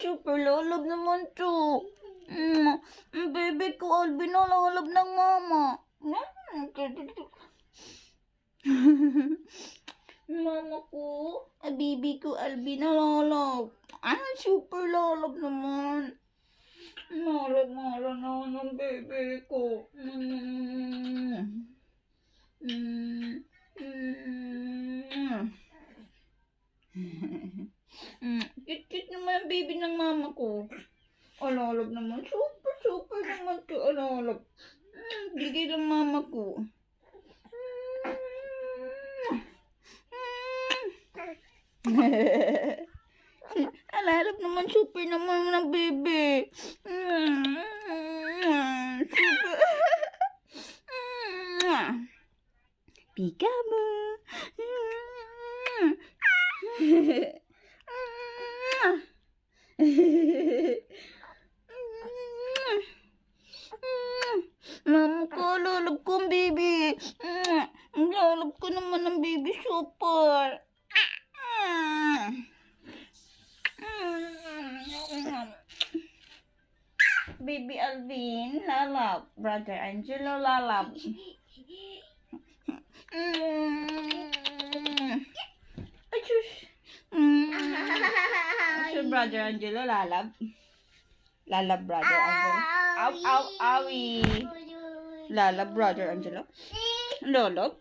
Super lalab naman to. Baby ko, Alvin, lalab ng mama. Mama ko, baby ko, Alvin, lalab. Super lalab naman. Lalab naman ng baby ko. Cute naman ang baby ng mama ko. Alalab naman. Super naman to. Alalab. Bigay ng mama ko. Alalab naman. Super naman ng baby. Super. Peekaboo. Mama ko, lalab ko ang baby. Lalab ko naman ang baby super. Baby Alvin, lalab. Brother Angelo, lalab. Brother Angelo, lalab. Lalab, Brother Angelo. Ow, owie. Lalab, Brother Angelo. Lalab.